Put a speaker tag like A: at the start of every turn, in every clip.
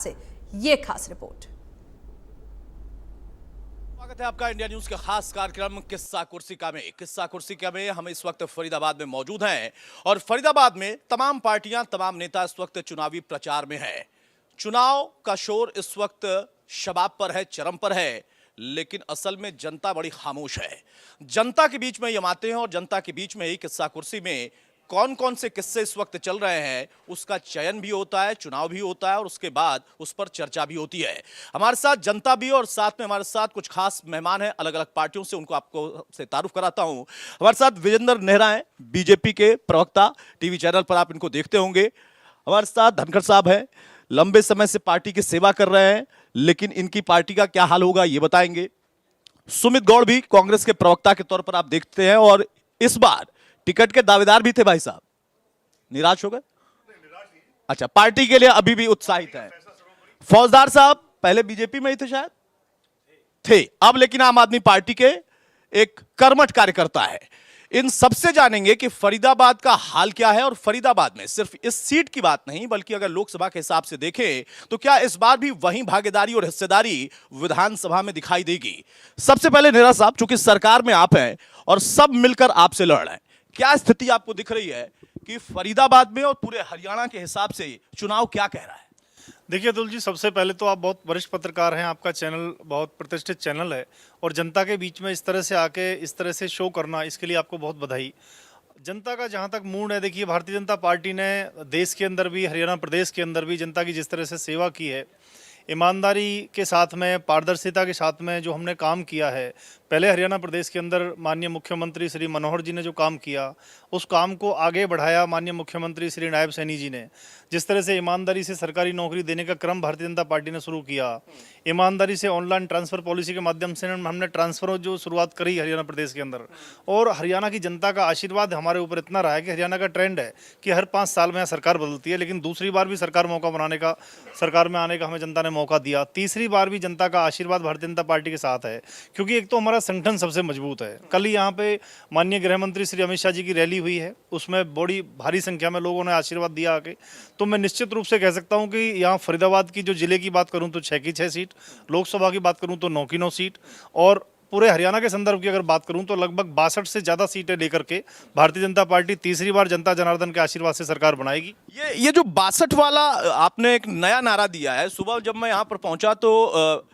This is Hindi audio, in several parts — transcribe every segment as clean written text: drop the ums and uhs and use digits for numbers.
A: से ये खास रिपोर्ट।
B: स्वागत है आपका इंडिया न्यूज के खास कार्यक्रम किस्सा कुर्सिका में। किस्सा कुर्सिका में हम इस वक्त फरीदाबाद में मौजूद हैं और फरीदाबाद में तमाम पार्टियां, तमाम नेता इस वक्त चुनावी प्रचार में हैं। चुनाव का शोर इस वक्त शबाब पर है, चरम पर है, लेकिन असल में जनता बड़ी खामोश है। जनता के बीच में हम आते हैं और जनता के बीच में ही किस्सा कुर्सी में कौन कौन से किस्से इस वक्त चल रहे हैं उसका चयन भी होता है, चुनाव भी होता है और उसके बाद उस पर चर्चा भी होती है। हमारे साथ जनता भी और साथ में हमारे साथ कुछ खास मेहमान हैं अलग अलग पार्टियों से, उनको आपको से तारुफ कराता हूं। हमारे साथ विजेंद्र नेहरा हैं, बीजेपी के प्रवक्ता, टीवी चैनल पर आप इनको देखते होंगे। हमारे साथ धनखड़ साहब हैं, लंबे समय से पार्टी की सेवा कर रहे हैं, लेकिन इनकी पार्टी का क्या हाल होगा ये बताएंगे। सुमित गौड़ भी कांग्रेस के प्रवक्ता के तौर पर आप देखते हैं और इस बार टिकट के दावेदार भी थे। भाई साहब निराश हो गए? अच्छा, पार्टी के लिए अभी भी उत्साहित है। फौजदार साहब पहले बीजेपी में ही थे, शायद थे, अब लेकिन आम आदमी पार्टी के एक कर्मठ कार्यकर्ता है। इन सबसे जानेंगे कि फरीदाबाद का हाल क्या है और फरीदाबाद में सिर्फ इस सीट की बात नहीं बल्कि अगर लोकसभा के हिसाब से देखें तो क्या इस बार भी वही भागीदारी और हिस्सेदारी विधानसभा में दिखाई देगी। सबसे पहले नेहरा साहब, चूंकि सरकार में आप हैं और सब मिलकर आपसे लड़ रहे हैं, क्या स्थिति आपको दिख रही है कि फरीदाबाद में और पूरे हरियाणा के हिसाब से चुनाव क्या कह रहा है?
C: देखिए अतुल जी, सबसे पहले तो आप बहुत वरिष्ठ पत्रकार हैं, आपका चैनल बहुत प्रतिष्ठित चैनल है और जनता के बीच में इस तरह से आके इस तरह से शो करना, इसके लिए आपको बहुत बधाई। जनता का जहाँ तक मूड है, देखिए भारतीय जनता पार्टी ने देश के अंदर भी, हरियाणा प्रदेश के अंदर भी जनता की जिस तरह से सेवा की है, ईमानदारी के साथ में, पारदर्शिता के साथ में जो हमने काम किया है, पहले हरियाणा प्रदेश के अंदर माननीय मुख्यमंत्री श्री मनोहर जी ने जो काम किया, उस काम को आगे बढ़ाया माननीय मुख्यमंत्री श्री नायब सैनी जी ने। जिस तरह से ईमानदारी से सरकारी नौकरी देने का क्रम भारतीय जनता पार्टी ने शुरू किया, ईमानदारी से ऑनलाइन ट्रांसफ़र पॉलिसी के माध्यम से हमने ट्रांसफ़र जो शुरुआत करी हरियाणा प्रदेश के अंदर, और हरियाणा की जनता का आशीर्वाद हमारे ऊपर इतना रहा है कि हरियाणा का ट्रेंड है कि हर 5 साल में यहाँ सरकार बदलती है, लेकिन दूसरी बार भी सरकार में आने का हमें जनता ने मौका दिया। तीसरी बार भी जनता का आशीर्वाद भारतीय जनता पार्टी के साथ है, क्योंकि एक तो हमारा संगठन सबसे मजबूत है। कल ही यहाँ पे माननीय गृह मंत्री श्री अमित शाह जी की रैली हुई है, उसमें बड़ी भारी संख्या में लोगों ने आशीर्वाद दिया आके। तो मैं निश्चित रूप से कह सकता हूँ कि यहाँ फरीदाबाद की जो जिले की बात करूँ तो 6 की 6 सीट, लोकसभा की बात करूँ तो 9 की 9 सीट, और पूरे हरियाणा के संदर्भ की अगर बात करूं तो लगभग 62 से ज़्यादा सीटें लेकर के भारतीय जनता पार्टी तीसरी बार जनता जनार्दन के आशीर्वाद से सरकार बनाएगी।
B: ये जो 62 वाला आपने एक नया नारा दिया है। सुबह जब मैं यहाँ पर पहुंचा तो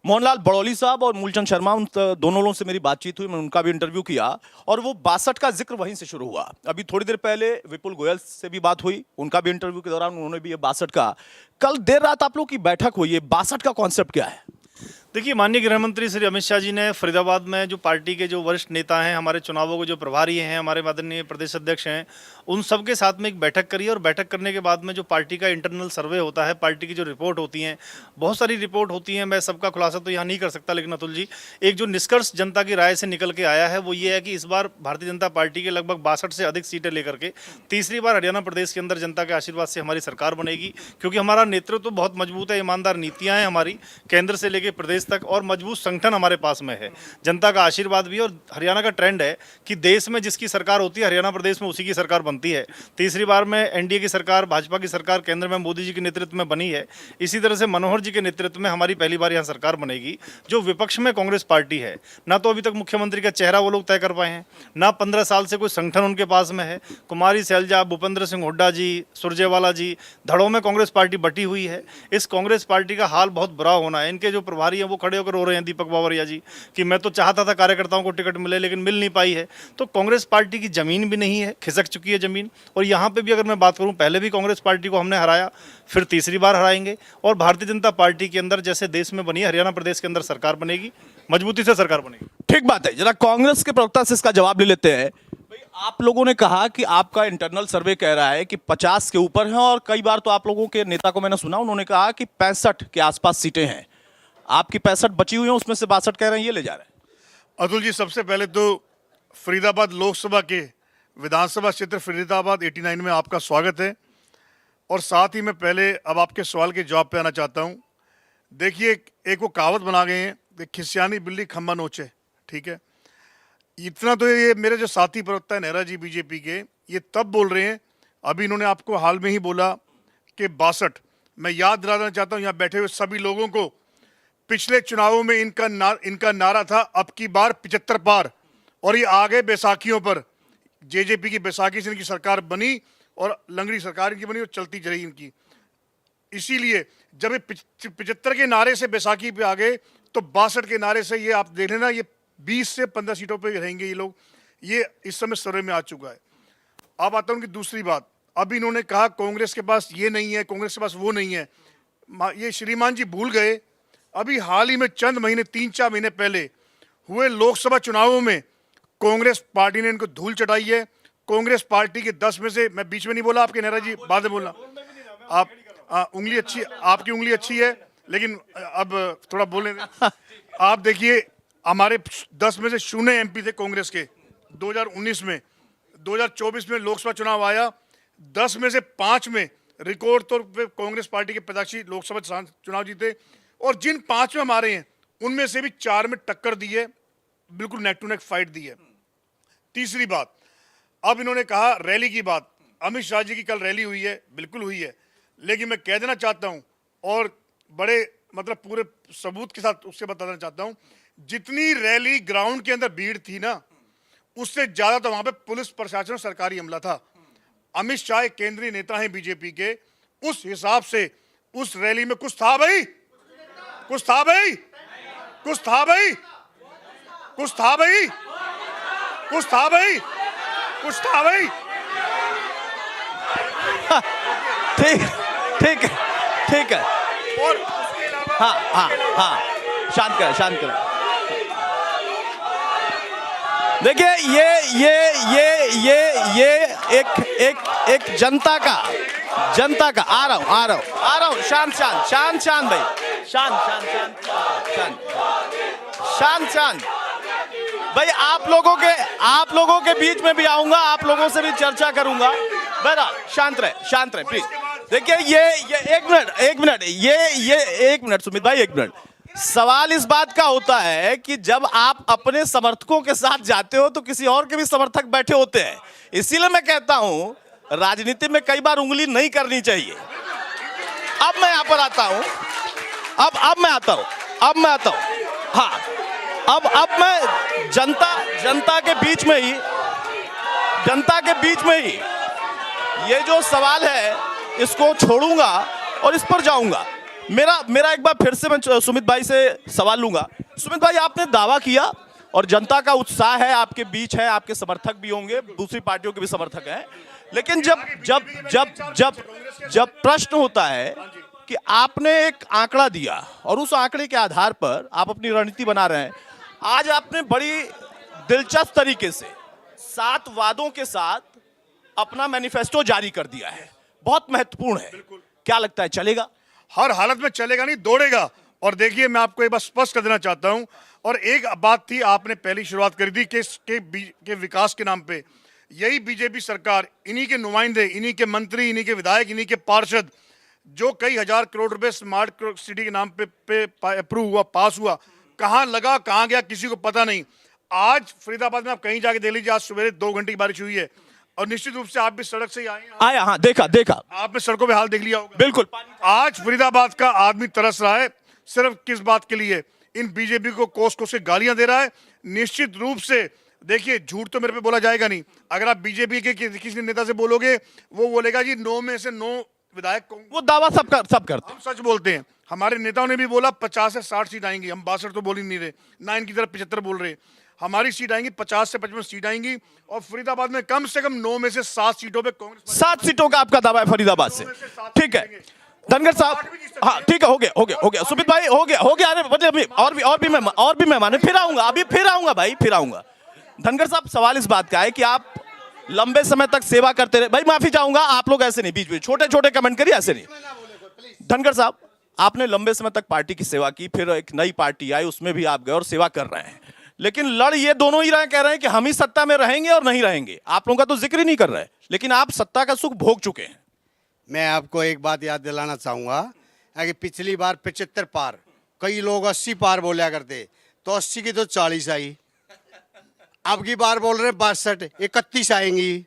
B: मोहनलाल बड़ौली साहब और मूलचंद शर्मा, उन दोनों लोगों से मेरी बातचीत हुई, मैं उनका भी इंटरव्यू किया और वो 62 का जिक्र वहीं से शुरू हुआ। अभी थोड़ी देर पहले विपुल गोयल से भी बात हुई, उनका भी इंटरव्यू के दौरान उन्होंने भी ये 62 का, कल देर रात आप लोग की बैठक हुई है, 62 का कॉन्सेप्ट क्या है?
C: देखिए, माननीय गृह मंत्री श्री अमित शाह जी ने फरीदाबाद में जो पार्टी के जो वरिष्ठ नेता हैं, हमारे चुनावों के जो प्रभारी हैं, हमारे माननीय प्रदेश अध्यक्ष हैं, उन सब के साथ में एक बैठक करी और बैठक करने के बाद में जो पार्टी का इंटरनल सर्वे होता है, पार्टी की जो रिपोर्ट होती हैं, बहुत सारी रिपोर्ट होती हैं, मैं सबका खुलासा तो यहाँ नहीं कर सकता, लेकिन अतुल जी, एक जो निष्कर्ष जनता की राय से निकल के आया है वो ये है कि इस बार भारतीय जनता पार्टी के लगभग 62 से अधिक सीटें लेकर के तीसरी बार हरियाणा प्रदेश के अंदर जनता के आशीर्वाद से हमारी सरकार बनेगी, क्योंकि हमारा नेतृत्व बहुत मजबूत है, ईमानदार नीतियाँ हैं हमारी केंद्र से लेकर प्रदेश तक, और मजबूत संगठन हमारे पास में है, जनता का आशीर्वाद भी। और हरियाणा का ट्रेंड है कि देश में जिसकी सरकार होती है, हरियाणा प्रदेश में उसी की सरकार बनती है। तीसरी बार में एनडीए की सरकार, भाजपा की सरकार केंद्र में मोदी जी के नेतृत्व में बनी है। इसी तरह से मनोहर जी के नेतृत्व में हमारी पहली बार यहाँ सरकार बनेगी। जो विपक्ष में कांग्रेस पार्टी है, ना तो अभी तक मुख्यमंत्री का चेहरा वो लोग तय कर पाए हैं, ना 15 साल से कोई संगठन उनके पास में है। कुमारी सैलजा, भूपेंद्र सिंह हुड्डा जी, सुरजेवाला जी, धड़ों में कांग्रेस पार्टी बटी हुई है। इस कांग्रेस पार्टी का हाल बहुत बुरा होना है। इनके जो प्रभारी हैं वो खड़े होकर रो रहे हैं, दीपक बावरिया जी, कि मैं तो चाहता था कार्यकर्ताओं को टिकट मिले लेकिन मिल नहीं पाई है। तो कांग्रेस पार्टी की जमीन भी नहीं है, खिसक चुकी है जमीन। और यहाँ पे भी अगर मैं बात करूँ, पहले भी कांग्रेस पार्टी को हमने हराया, फिर तीसरी बार हराएंगे, और भारतीय जनता पार्टी के अंदर जैसे देश में बनी है, हरियाणा प्रदेश के अंदर सरकार बनेगी, मजबूती से सरकार बनेगी।
B: ठीक बात है, जरा कांग्रेस के प्रवक्ता से इसका जवाब ले लेते हैं। आप लोगों ने कहा कि आपका इंटरनल सर्वे कह रहा है कि 50 के ऊपर है, और कई बार तो आप लोगों के नेता को मैंने सुना, उन्होंने कहा कि 65 के आसपास सीटें हैं। आपकी 65 बची हुई हैं, उसमें से 62 कह रहे हैं ये ले जा रहे हैं।
D: अतुल जी, सबसे पहले तो फरीदाबाद लोकसभा के विधानसभा क्षेत्र फरीदाबाद 89 में आपका स्वागत है। और साथ ही मैं पहले अब आपके सवाल के जवाब पे आना चाहता हूँ। देखिए, एक वो कहावत बना गए हैं, खिसियानी बिल्ली खम्बा नोचे, ठीक है। इतना तो ये मेरे जो साथी प्रवक्ता है नेहरा जी बीजेपी के, ये तब बोल रहे हैं, अभी इन्होंने आपको हाल में ही बोला कि 62, मैं याद दिलाना चाहता हूं यहाँ बैठे हुए सभी लोगों को, पिछले चुनावों में इनका नारा था अब की बार 75 पार, और ये आ गए बैसाखियों पर। जेजेपी की बैसाखी से इनकी सरकार बनी और लंगड़ी सरकार इनकी बनी और चलती रही इनकी। इसीलिए जब ये 75 के नारे से बैसाखी पे आ गए तो 62 के नारे से ये आप देख लेना, ये 20 से 15 सीटों पे रहेंगे ये लोग। ये इस समय सर्वे में आ चुका है। अब आता हूं उनकी दूसरी बात। अब इन्होंने कहा कांग्रेस के पास ये नहीं है, कांग्रेस के पास वो नहीं है। ये श्रीमान जी भूल गए, अभी हाल ही में चंद महीने 3-4 महीने पहले हुए लोकसभा चुनावों में कांग्रेस पार्टी ने इनको धूल चटाई है। कांग्रेस पार्टी के 10 में से, मैं बीच में नहीं बोला आपके नेहरा जी, बाद में बोलना आप। उंगली अच्छी, आपकी उंगली अच्छी है, लेकिन अब थोड़ा बोलने दें। आप देखिए हमारे 10 में से 0 एमपी थे कांग्रेस के 2019 में। 2024 में लोकसभा चुनाव आया, 10 में से 5 में रिकॉर्ड तौर पे कांग्रेस पार्टी के प्रत्याशी लोकसभा चुनाव जीते, और जिन 5 में हमारे हैं उनमें से भी 4 में टक्कर दी है, बिल्कुल नेक टू नेक फाइट दी है। तीसरी बात, अब इन्होंने कहा रैली की बात। अमित शाह जी की कल रैली हुई है, बिल्कुल हुई है, लेकिन मैं कह देना चाहता हूं और बड़े मतलब पूरे सबूत के साथ उससे बताना चाहता हूं, जितनी रैली ग्राउंड के अंदर भीड़ थी ना, उससे ज्यादा तो वहां पे पुलिस प्रशासन और सरकारी अमला था। अमित शाह केंद्रीय नेता हैं बीजेपी के, उस हिसाब से उस रैली में कुछ था भाई, कुछ था भाई, कुछ था भाई, कुछ था भाई, कुछ था भाई, कुछ था भाई।
B: ठीक ठीक है, ठीक है।
D: और
B: हाँ हाँ हाँ, शांत करें, शांत करें। देखिए ये एक जनता का आ रहा हूं शांत भाई, शांत भाई। आप लोगों के बीच में भी आऊंगा, आप लोगों से भी चर्चा करूंगा। बहरहाल शांत रहे प्लीज। देखिए ये एक मिनट सुमित भाई, 1 मिनट। सवाल इस बात का होता है कि जब आप अपने समर्थकों के साथ जाते हो तो किसी और के भी समर्थक बैठे होते हैं। इसीलिए मैं कहता हूं राजनीति में कई बार उंगली नहीं करनी चाहिए। अब मैं यहां पर आता हूं, अब मैं आता हूं। हाँ, अब मैं जनता के बीच में ही ये जो सवाल है इसको छोड़ूंगा और इस पर जाऊंगा। मेरा एक बार फिर से मैं सुमित भाई से सवाल लूंगा। सुमित भाई, आपने दावा किया और जनता का उत्साह है, आपके बीच है, आपके समर्थक भी होंगे, दूसरी पार्टियों के भी समर्थक हैं, लेकिन जब प्रश्न होता है कि आपने एक आंकड़ा दिया और उस आंकड़े के आधार पर आप अपनी रणनीति बना रहे हैं, आज आपने बड़ी दिलचस्प तरीके से 7 वादों के साथ अपना मैनिफेस्टो जारी कर दिया है, बहुत महत्वपूर्ण है। क्या लगता है, चलेगा?
D: हर हालत में चलेगा नहीं, दौड़ेगा। और देखिए मैं आपको एक बात स्पष्ट कर देना चाहता हूं, और एक बात थी आपने पहली शुरुआत करी थी के विकास के नाम पे यही बीजेपी सरकार, इन्हीं के नुमाइंदे, इन्हीं के मंत्री, इन्हीं के विधायक, इन्हीं के पार्षद, जो कई हजार करोड़ रुपए स्मार्ट सिटी के नाम पे अप्रूव हुआ, पास हुआ, कहां लगा कहां गया किसी को पता नहीं। आज फरीदाबाद में आप कहीं जाके देख लीजिए, आज सवेरे 2 घंटे की बारिश हुई है, और निश्चित रूप से आप भी सड़क से ही आए।
B: हाँ, देखा
D: आपने सड़कों पे हाल देख लिया होगा।
B: बिल्कुल।
D: आज फरीदाबाद का आदमी तरस रहा है, सिर्फ किस बात के लिए? इन बीजेपी को कोस कोस के गालियां दे रहा है। निश्चित रूप से देखिए, झूठ तो मेरे पे बोला जाएगा नहीं। अगर आप बीजेपी के किसी नेता से बोलोगे, वो बोलेगा जी 9 में से 9 विधायक,
B: वो दावा सब करते।
D: हम सच बोलते हैं। हमारे नेताओं ने भी बोला 50 से 60 सीट आएंगी, हम 62 तो बोल ही नहीं रहे, ना इनकी तरफ 75 बोल रहे। हमारी सीट आएंगी 50 से 55 सीट आएंगी, और फरीदाबाद में कम से कम 9 में से 7 सीटों पे कांग्रेस।
B: 7 सीटों का आपका दावा है फरीदाबाद से, ठीक है। धनगर साहब, हाँ ठीक है, हो गया। सुमित भाई, हो गया। अरे मतलब और भी मेहमान फिर आऊंगा भाई। धनगर साहब, सवाल इस बात का है कि आप लंबे समय तक सेवा करते रहे। भाई माफी चाहूंगा, आप लोग ऐसे नहीं, बीच छोटे कमेंट करिए, ऐसे नहीं। धनगर साहब, आपने लंबे समय तक पार्टी की सेवा की, फिर एक नई पार्टी आई, उसमें भी आप गए और सेवा कर रहे हैं, लेकिन लड़ ये दोनों ही रहे, कह रहे हैं कि हम ही सत्ता में रहेंगे और नहीं रहेंगे। आप लोगों का तो जिक्र ही नहीं कर रहे, लेकिन आप सत्ता का सुख भोग चुके हैं।
E: मैं आपको एक बात याद दिलाना चाहूंगा कि पिछली बार 75 पार, कई लोग 80 पार बोला करते, तो 80 की तो 40 आई। अब की बार बोल रहे हैं 62, 31 आएंगी।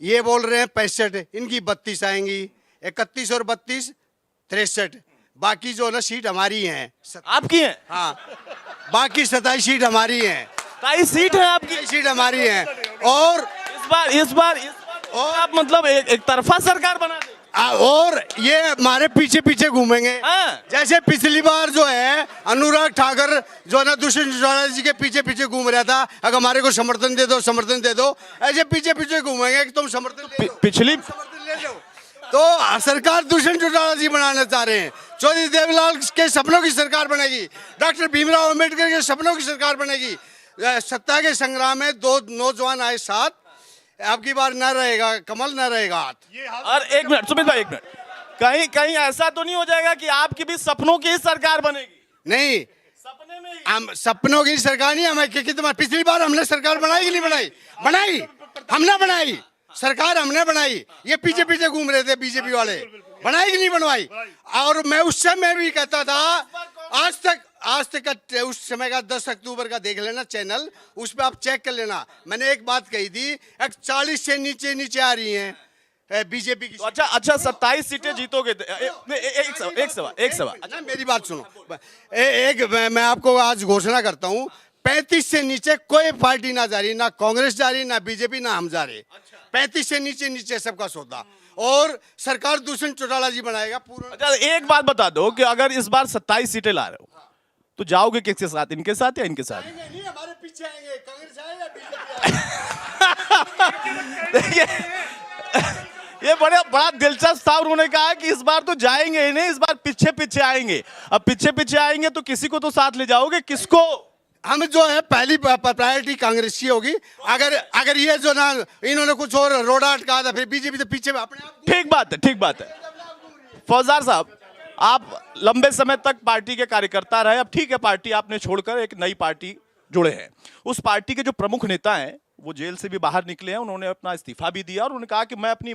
E: ये बोल रहे हैं 65, इनकी 32 आएंगी। 31 और 32 63। बाकी जो ना सीट हमारी हैं।
B: आपकी है?
E: हाँ, बाकी 27 सीट हमारी हैं।
B: 27 सीट है आपकी?
E: 27 सीट हमारी हैं। और
B: इस बार आप मतलब एक तरफा सरकार बना दें?
E: और ये हमारे पीछे पीछे घूमेंगे।
B: हाँ।
E: जैसे पिछली बार जो है अनुराग ठाकर जो है ना दुष्यंत चौटाला जी के पीछे पीछे घूम रहा था, अगर हमारे को समर्थन दे दो, समर्थन दे दो, ऐसे पीछे पीछे घूमेंगे कि तुम समर्थन दे दो,
B: पिछली
E: समर्थन ले लो। तो सरकार दुष्यंत चौटाला जी बनाना चाह रहे हैं। चौधरी देवलाल के सपनों की सरकार बनेगी, डॉक्टर भीमराव अंबेडकर के सपनों की सरकार बनेगी। सत्ता के संग्राम में 2 नौजवान आए साथ, अब की बार न रहेगा कमल, न रहेगा हाथ।
B: और एक मिनट सुमित भाई, एक मिनट, कहीं ऐसा तो नहीं हो जाएगा कि आपकी भी सपनों की ही सरकार बनेगी?
E: नहीं,
B: सपने में ही?
E: हम सपनों की सरकार नहीं, हमें कितना पिछली बार हमने सरकार बनाई कि नहीं बनाई? बनाई, हमने बनाई सरकार, हमने बनाई। ये पीछे पीछे घूम रहे थे बीजेपी वाले, बनाई कि नहीं बनवाई? और मैं उस समय भी कहता था, आज तक का उस समय का 10 अक्टूबर का देख लेना चैनल, उस पर आप चेक कर लेना। मैंने एक बात कही थी, 40 से नीचे आ रही हैं बीजेपी की।
B: तो अच्छा 27 सीटें जीतोगे? एक सवाल
E: अच्छा मेरी बात सुनो, मैं आपको आज घोषणा करता हूँ, 35 से नीचे कोई पार्टी ना जा रही, ना कांग्रेस जा रही, ना बीजेपी, ना हम जा रहे। 35 से नीचे सबका सौदा, और सरकार दुष्यंत चौटाला जी बनाएगा पूरा।
B: अच्छा एक बात बता दो कि अगर इस बार 27 सीटें ला रहे हो तो जाओगे किसके साथ, इनके साथ या इनके साथ?
E: नहीं, हमारे पीछे आएंगे, कांग्रेस आए या बीजेपी
B: देखिए ये बड़ा दिलचस्प था। उन्होंने कहा कि इस बार तो जाएंगे ही नहीं, इस बार पीछे पीछे आएंगे। अब पीछे आएंगे तो किसी को तो साथ ले जाओगे, किसको?
E: हम जो है पहली प्रायोरिटी कांग्रेस की होगी। अगर ये जो ना इन्होंने कुछ और रोड़ा अटका था, फिर बीजेपी तो पीछे अपने आप।
B: ठीक बात है। फौजदार साहब, आप लंबे समय तक पार्टी के कार्यकर्ता रहे, अब ठीक है पार्टी आपने छोड़कर एक नई पार्टी जुड़े हैं। उस पार्टी के जो प्रमुख नेता हैं वो जेल से भी बाहर निकले हैं, उन्होंने अपना इस्तीफा भी दिया और उन्होंने कहा कि मैं अपनी